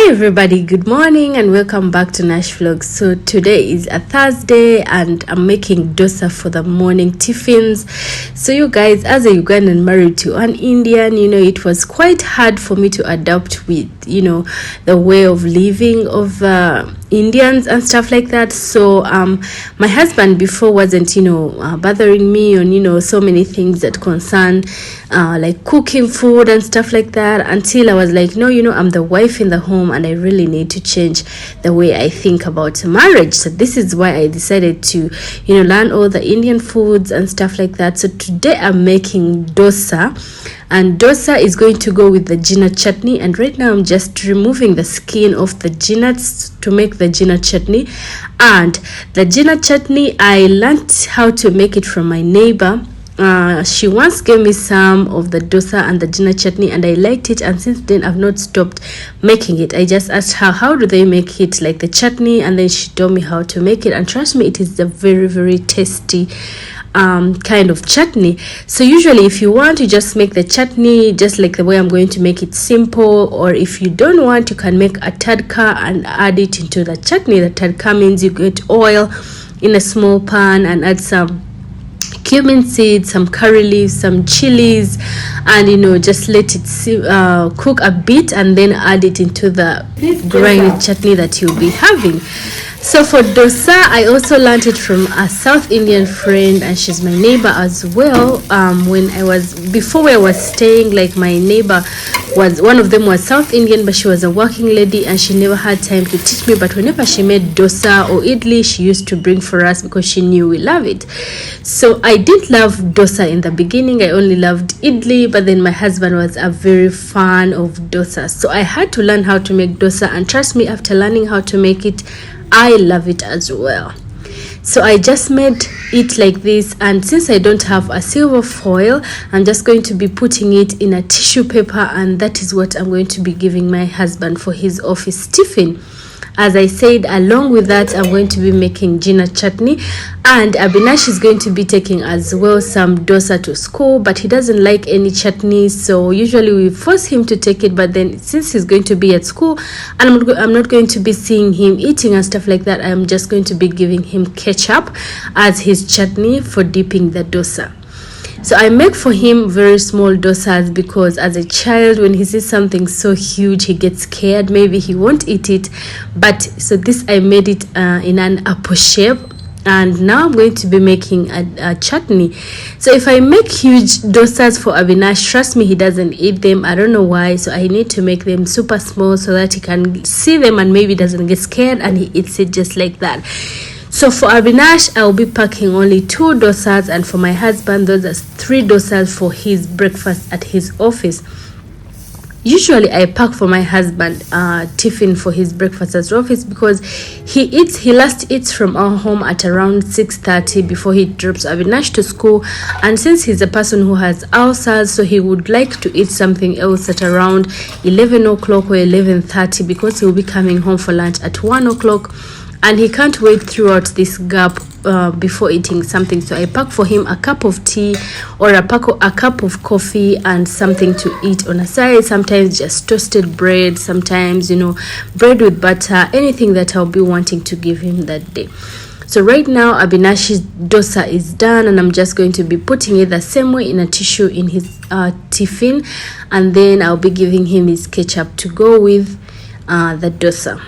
Everybody, good morning and welcome back to Nash Vlogs. So today is a Thursday and I'm making dosa for the morning tiffins. So you guys, as a Ugandan married to an Indian, it was quite hard for me to adapt with the way of living of Indians and stuff like that. So my husband before wasn't bothering me on so many things that concern like cooking food and stuff like that, until I was like, no, I'm the wife in the home and I really need to change the way I think about marriage. So this is why I decided to learn all the Indian foods and stuff like that. So today I'm making dosa, and dosa is going to go with the gina chutney, and right now I'm just removing the skin of the gina's to make the gina chutney. And the gina chutney, I learned how to make it from my neighbor. She once gave me some of the dosa and the gina chutney and I liked it, and since then I've not stopped making it. I just asked her how do they make it like the chutney, and then she told me how to make it, and trust me, it is a very, very tasty kind of chutney. So usually if you want to just make the chutney just like the way I'm going to make it, simple, or if you don't want, you can make a tadka and add it into the chutney. The tadka means you get oil in a small pan and add some cumin seeds, some curry leaves, some chilies, and just let it cook a bit, and then add it into the grinded chutney that you'll be having. So for dosa, I also learned it from a South Indian friend, and she's my neighbor as well. Before I was staying, like my neighbor was, one of them was South Indian, but she was a working lady and she never had time to teach me. But whenever she made dosa or idli, she used to bring for us because she knew we love it. So I did love dosa in the beginning. I only loved idli, but then my husband was a very fan of dosa. So I had to learn how to make dosa, and trust me, after learning how to make it, I love it as well. So I just made it like this, and since I don't have a silver foil, I'm just going to be putting it in a tissue paper, and that is what I'm going to be giving my husband for his office tiffin. As I said, along with that, I'm going to be making gina chutney, and Abinash is going to be taking as well some dosa to school, but he doesn't like any chutney, so usually we force him to take it. But then since he's going to be at school and I'm not going to be seeing him eating and stuff like that, I'm just going to be giving him ketchup as his chutney for dipping the dosa. So I make for him very small dosas because as a child, when he sees something so huge, he gets scared. Maybe he won't eat it. But so this, I made it in an apple shape. And now I'm going to be making a chutney. So if I make huge dosas for Abinash, trust me, he doesn't eat them. I don't know why. So I need to make them super small so that he can see them and maybe doesn't get scared and he eats it just like that. So for Abinash, I'll be packing only 2 dosas, and for my husband, those are 3 dosas for his breakfast at his office. Usually I pack for my husband tiffin for his breakfast at office because he last eats from our home at around 6:30 before he drops Abinash to school, and since he's a person who has ulcers, so he would like to eat something else at around 11 o'clock or 11:30 because he'll be coming home for lunch at 1 o'clock. And he can't wait throughout this gap before eating something. So I pack for him a cup of tea or a cup of coffee and something to eat on a side. Sometimes just toasted bread, sometimes bread with butter, anything that I'll be wanting to give him that day. So right now Abinash's dosa is done, and I'm just going to be putting it the same way in a tissue in his tiffin, and then I'll be giving him his ketchup to go with the dosa.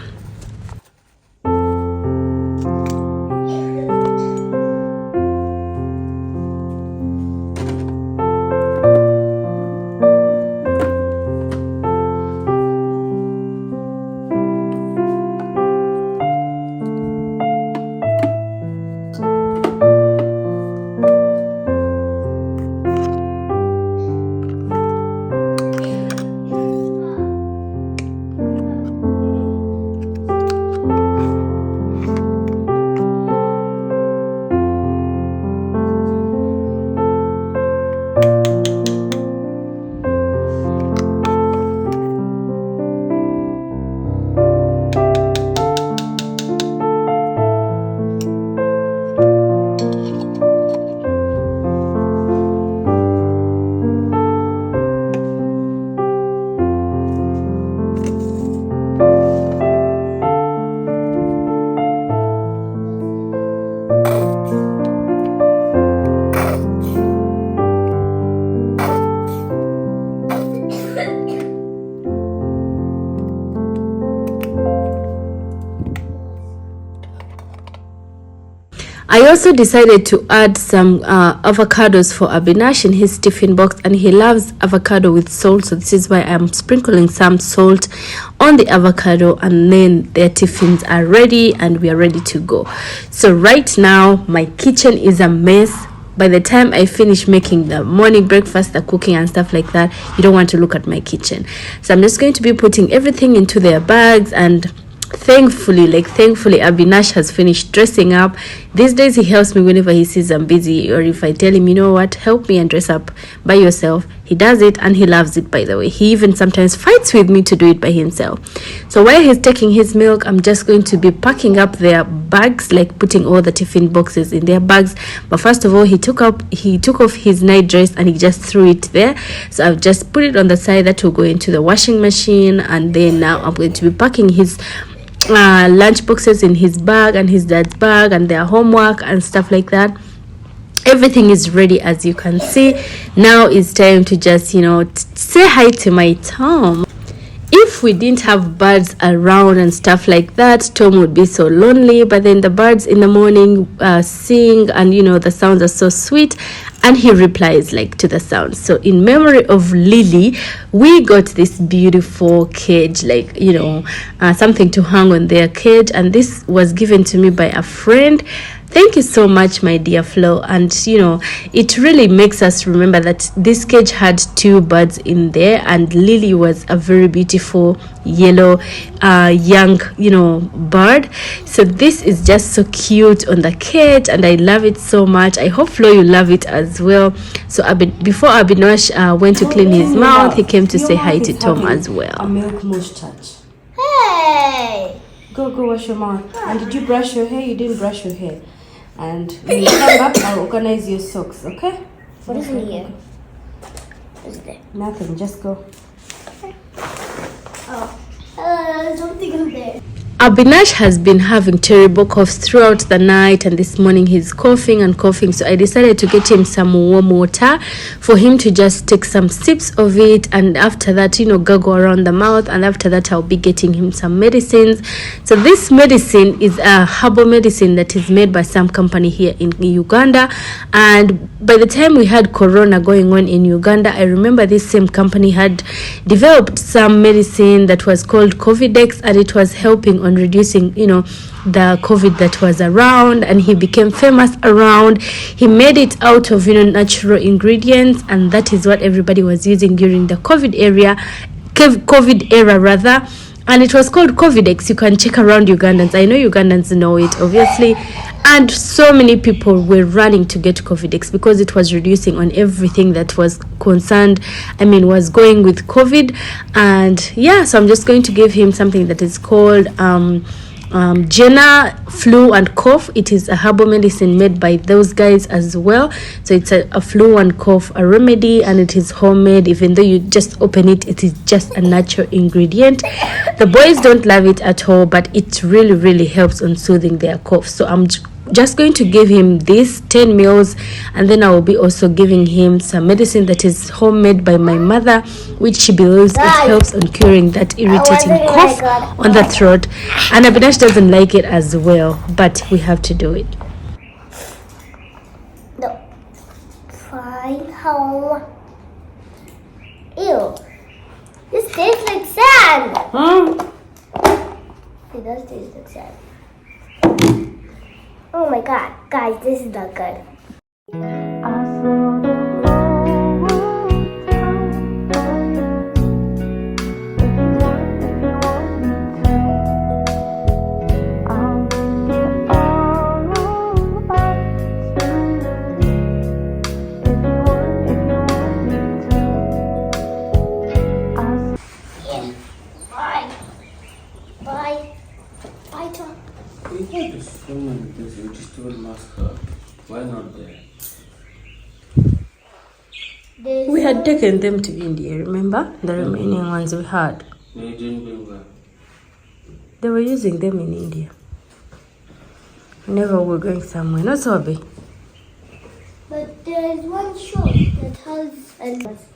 I also decided to add some avocados for Abinash in his tiffin box, and he loves avocado with salt, so this is why I'm sprinkling some salt on the avocado, and then their tiffins are ready and we are ready to go. So right now my kitchen is a mess. By the time I finish making the morning breakfast, the cooking and stuff like that, you don't want to look at my kitchen. So I'm just going to be putting everything into their bags, and thankfully Abinash has finished dressing up. These days he helps me whenever he sees I'm busy, or if I tell him, you know what, help me and dress up by yourself, he does it, and he loves it, by the way. He even sometimes fights with me to do it by himself. So while he's taking his milk, I'm just going to be packing up their bags, like putting all the tiffin boxes in their bags. But first of all, he took off his night dress and he just threw it there. So I've just put it on the side. That will go into the washing machine, and then now I'm going to be packing his lunch boxes in his bag and his dad's bag and their homework and stuff like that. Everything is ready, as you can see. Now it's time to just say hi to my Tom. If we didn't have birds around and stuff like that, Tom would be so lonely. But then the birds in the morning sing, and the sounds are so sweet, and he replies like to the sounds. So in memory of Lily, we got this beautiful cage, like something to hang on their cage, and this was given to me by a friend. Thank you so much, my dear Flo. And it really makes us remember that this cage had 2 birds in there, and Lily was a very beautiful yellow young bird. So this is just so cute on the cage, and I love it so much. I hope, Flo, you love it as well. So before Abinosh went to clean his mouth, he came to say hi to Tom as well. A milk mustache. Hey! Go wash your mouth. And did you brush your hair? You didn't brush your hair. And when you come back, I'll organize your socks, okay? What is in here? What is there? Nothing, just go. Something in there. Abinash has been having terrible coughs throughout the night, and this morning he's coughing and coughing. So I decided to get him some warm water for him to just take some sips of it, and after that gargle around the mouth, and after that I'll be getting him some medicines. So this medicine is a herbal medicine that is made by some company here in Uganda, and by the time we had corona going on in Uganda, I remember this same company had developed some medicine that was called Covidex, and it was helping on reducing the COVID that was around, and he became famous around. He made it out of natural ingredients, and that is what everybody was using during the COVID era rather. And it was called Covidex. You can check around Ugandans. I know Ugandans know it, obviously. And so many people were running to get Covidex because it was reducing on everything that was concerned, was going with COVID. And yeah, so I'm just going to give him something that is called Jenna flu and cough. It is a herbal medicine made by those guys as well. So it's a flu and cough a remedy, and it is homemade. Even though you just open it, it is just a natural ingredient. The boys don't love it at all, but it really helps on soothing their cough. So I'm just going to give him this 10 meals, and then I will be also giving him some medicine that is homemade by my mother, which she believes it helps on curing that irritating cough on the throat. And Abinash doesn't like it as well, but we have to do it. No. Fine home. Ew. This tastes like sand. It does taste like sand. Oh my god, guys, this is not good. Bye, Tom. We had just so many things, we just don't ask her. Why not there? We had taken them to India, remember? The remaining ones we had. No, you didn't bring them. They were using them in India. Whenever we're going somewhere, not so big. But there's one shop that has endless.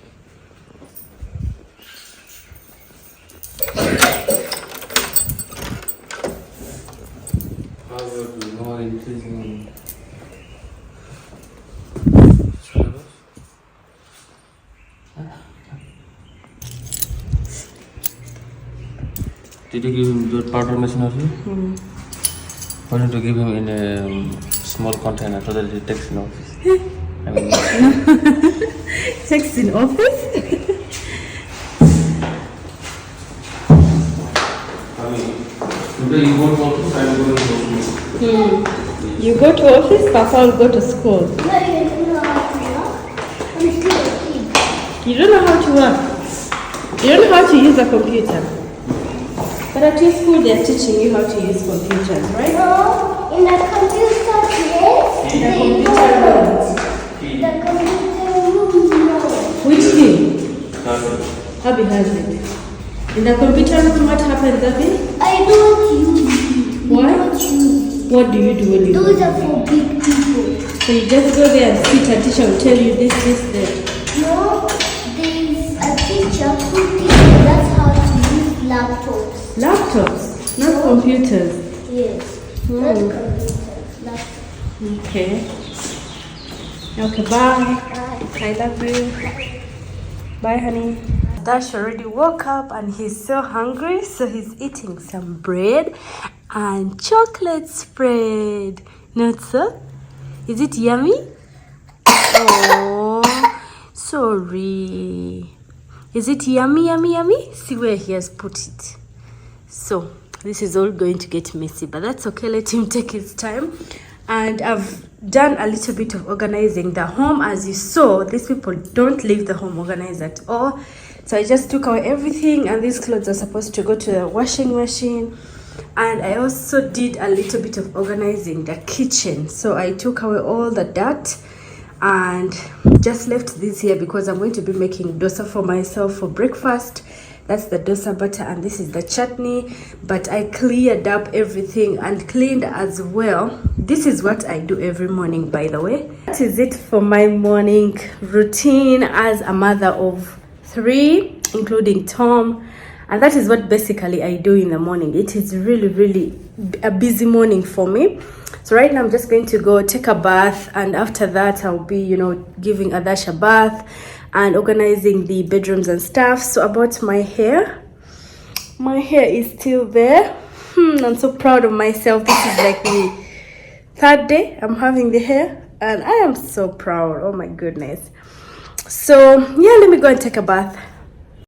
How about we more increasing Did you give him your powder machine also? Why don't you give him in a small container so that he takes in office? I mean, Text in office? today you go to office, I will go to school. You go to office, Papa will go to school. No, you don't know how to walk. I'm still a kid. You don't know how to work. You don't know how to use a computer. But at your school, they're teaching you how to use computers, right? No, in the computer place, The they computer don't. room. The computer room, no. Which thing? Abby has it. In the computer room, what happens, Abby? I don't use it. Why? I don't use it. What do you do when you go? Those are for big people. So you just go there and sit, and teacher will tell you this, that. No, there's a teacher who teaches us how to use laptops. Laptops, not computers. Yes, not computers, laptops. Okay. Okay, bye. I love you. Bye, honey. Dash already woke up and he's so hungry, so he's eating some bread and chocolate spread. Not so? Is it yummy? Oh, sorry. Is it yummy, yummy, yummy? See where he has put it. So this is all going to get messy, but that's okay. Let him take his time. And I've done a little bit of organizing the home. As you saw, these people don't leave the home organized at all. So I just took away everything, and these clothes are supposed to go to the washing machine. And I also did a little bit of organizing the kitchen. So I took away all the dirt and just left this here because I'm going to be making dosa for myself for breakfast. That's the dosa butter, and this is the chutney. But I cleared up everything and cleaned as well. This is what I do every morning, by the way. That is it for my morning routine as a mother of 3, including Tom. And that is what basically I do in the morning. It is really a busy morning for me. So right now I'm just going to go take a bath, and after that I'll be, giving Adash a bath and organizing the bedrooms and stuff. So about my hair is still there. I'm so proud of myself. This is like the 3rd day I'm having the hair, and I am so proud. Oh my goodness. So yeah, let me go and take a bath.